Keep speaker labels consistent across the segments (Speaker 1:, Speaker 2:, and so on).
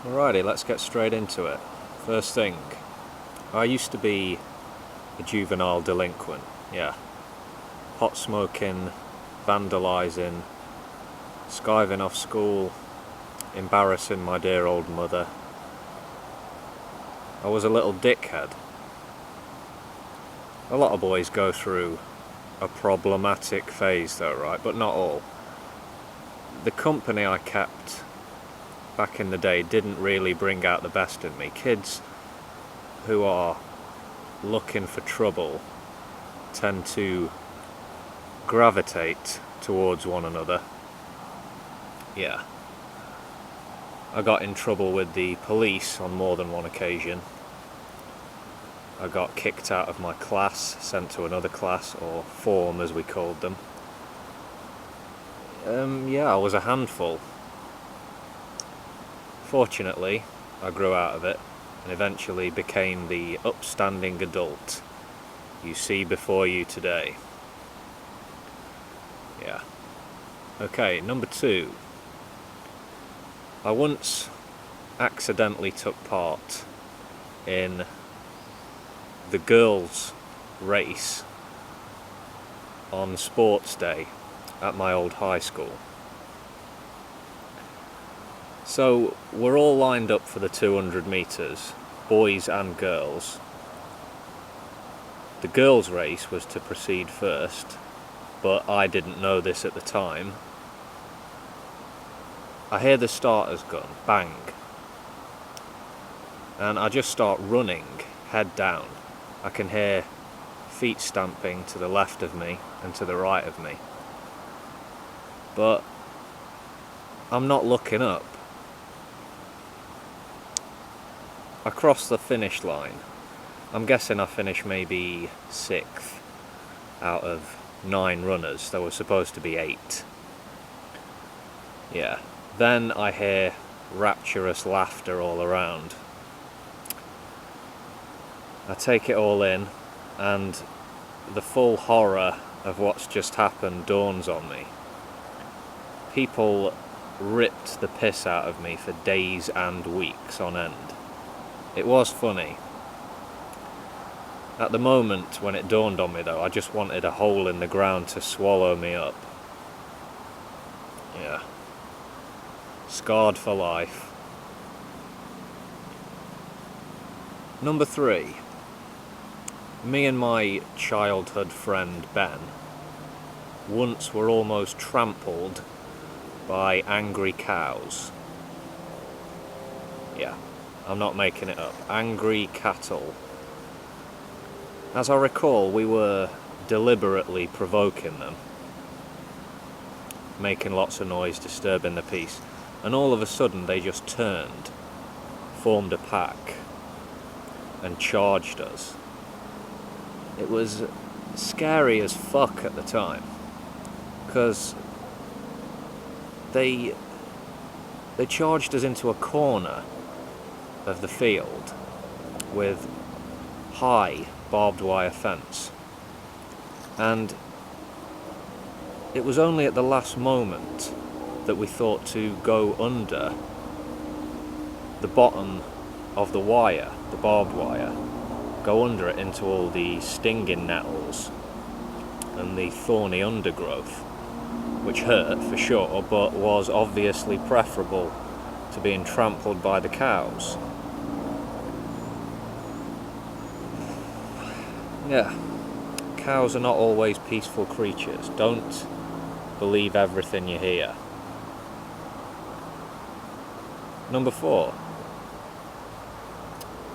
Speaker 1: Alrighty, let's get straight into it. First thing, I used to be a juvenile delinquent, yeah. Pot smoking, vandalising, skiving off school, embarrassing my dear old mother. I was a little dickhead. A lot of boys go through a problematic phase though, right? But not all. The company I kept back in the day didn't really bring out the best in me. Kids who are looking for trouble tend to gravitate towards one another. Yeah. I got in trouble with the police on more than one occasion. I got kicked out of my class, sent to another class, or form as we called them. Yeah, I was a handful. Fortunately, I grew out of it and eventually became the upstanding adult you see before you today. Yeah. Okay, number 2. I once accidentally took part in the girls' race on sports day at my old high school. So we're all lined up for the 200 metres, boys and girls. The girls' race was to proceed first, but I didn't know this at the time. I hear the starter's gun, bang, and I just start running, head down. I can hear feet stamping to the left of me and to the right of me. But I'm not looking up. I cross the finish line. I'm guessing I finished maybe 6th out of 9 runners. There were supposed to be 8. Yeah. Then I hear rapturous laughter all around. I take it all in, and the full horror of what's just happened dawns on me. People ripped the piss out of me for days and weeks on end. It was funny. At the moment when it dawned on me though, I just wanted a hole in the ground to swallow me up. Yeah. Scarred for life. Number 3. Me and my childhood friend Ben once were almost trampled by angry cows. Yeah, I'm not making it up. Angry cattle. As I recall, we were deliberately provoking them, making lots of noise, disturbing the peace, and all of a sudden they just turned, formed a pack, and charged us. It was scary as fuck at the time, because they charged us into a corner of the field with high barbed wire fence, and it was only at the last moment that we thought to go under the bottom of the wire, the barbed wire, go under it into all the stinging nettles and the thorny undergrowth, which hurt for sure, but was obviously preferable to being trampled by the cows. Yeah, cows are not always peaceful creatures. Don't believe everything you hear. Number 4.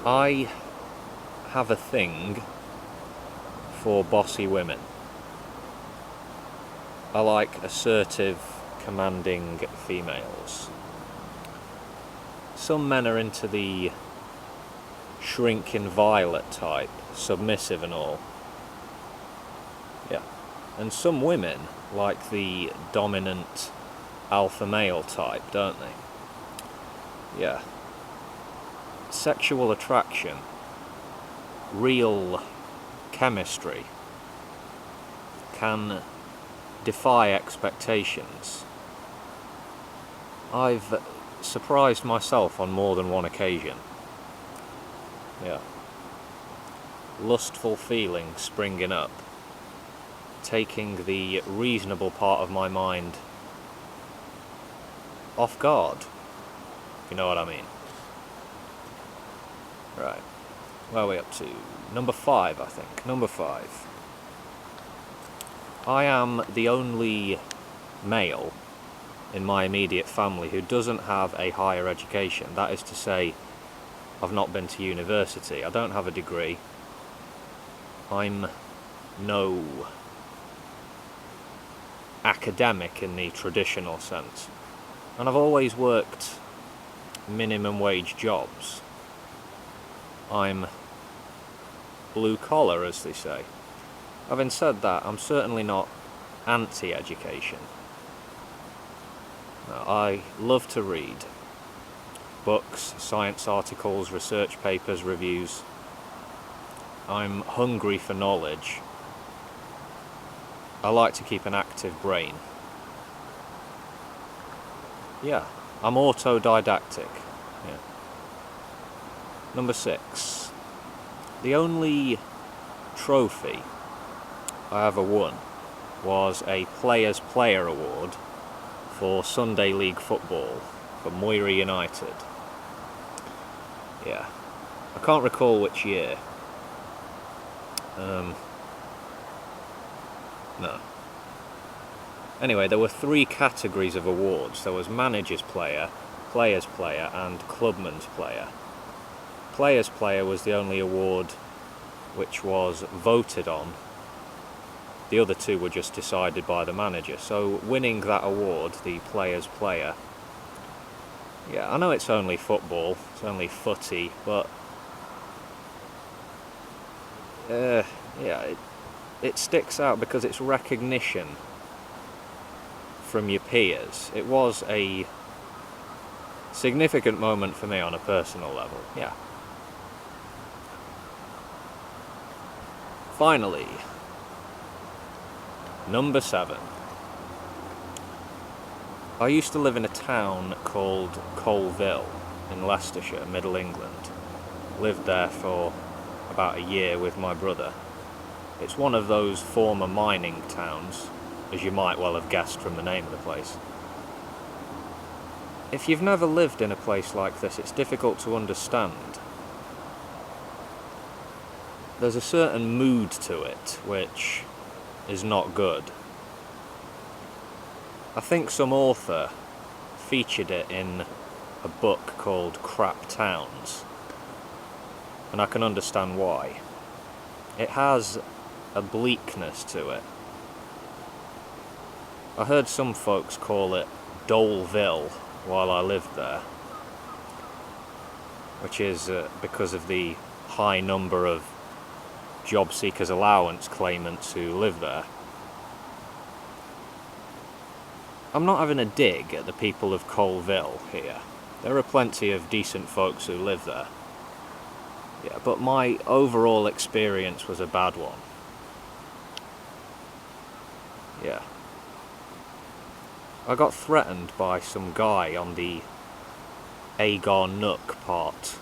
Speaker 1: I have a thing for bossy women. I like assertive, commanding females. Some men are into the shrinking violet type, submissive and all. Yeah. And some women like the dominant alpha male type, don't they? Yeah. Sexual attraction, real chemistry, can defy expectations. I've surprised myself on more than one occasion. Yeah. Lustful feelings springing up, taking the reasonable part of my mind off guard, if you know what I mean. Right, where are we up to? Number 5, I think. Number 5. I am the only male in my immediate family who doesn't have a higher education. That is to say, I've not been to university. I don't have a degree. I'm no academic in the traditional sense. And I've always worked minimum wage jobs. I'm blue collar, as they say. Having said that, I'm certainly not anti-education. I love to read books, science articles, research papers, reviews. I'm hungry for knowledge. I like to keep an active brain. Yeah, I'm autodidactic. Yeah. Number 6. The only trophy I ever won was a Players' Player Award for Sunday League football for Moira United. Yeah. I can't recall which year. No. Anyway, there were 3 categories of awards. There was Manager's Player, Player's Player, and Clubman's Player. Player's Player was the only award which was voted on. The other 2 were just decided by the manager. So winning that award, the Player's Player, yeah, I know it's only football, it's only footy, but yeah, it sticks out because it's recognition from your peers. It was a significant moment for me on a personal level, yeah. Finally, number 7. I used to live in a town called Colville in Leicestershire, Middle England. Lived there for about a year with my brother. It's one of those former mining towns, as you might well have guessed from the name of the place. If you've never lived in a place like this, it's difficult to understand. There's a certain mood to it, which is not good. I think some author featured it in a book called Crap Towns, and I can understand why. It has a bleakness to it. I heard some folks call it Doleville while I lived there, which is because of the high number of job seekers allowance claimants who live there. I'm not having a dig at the people of Colville here. There are plenty of decent folks who live there. Yeah, but my overall experience was a bad one. Yeah. I got threatened by some guy on the Agar Nook part.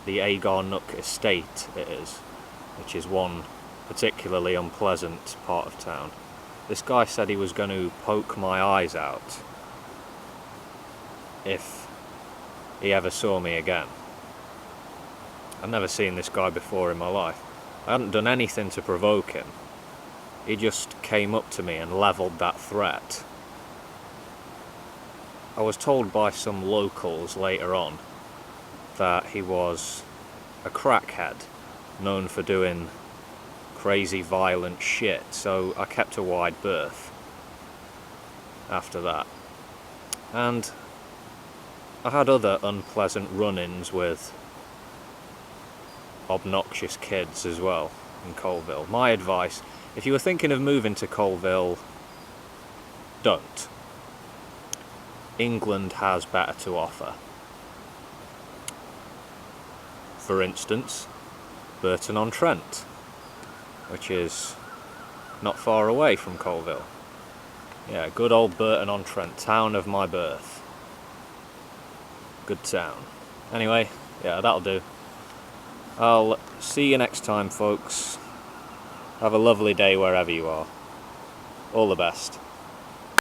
Speaker 1: The Agar Nook estate, it is, which is one particularly unpleasant part of town. This guy said he was going to poke my eyes out if he ever saw me again. I'd never seen this guy before in my life. I hadn't done anything to provoke him. He just came up to me and levelled that threat. I was told by some locals later on that he was a crackhead, known for doing crazy violent shit, so I kept a wide berth after that. And I had other unpleasant run-ins with obnoxious kids as well in Colville. My advice, if you were thinking of moving to Colville, don't. England has better to offer. For instance, Burton-on-Trent, which is not far away from Colville. Yeah, good old Burton-on-Trent, town of my birth. good town. Anyway, yeah, that'll do. I'll see you next time, folks. Have a lovely day wherever you are. All the best.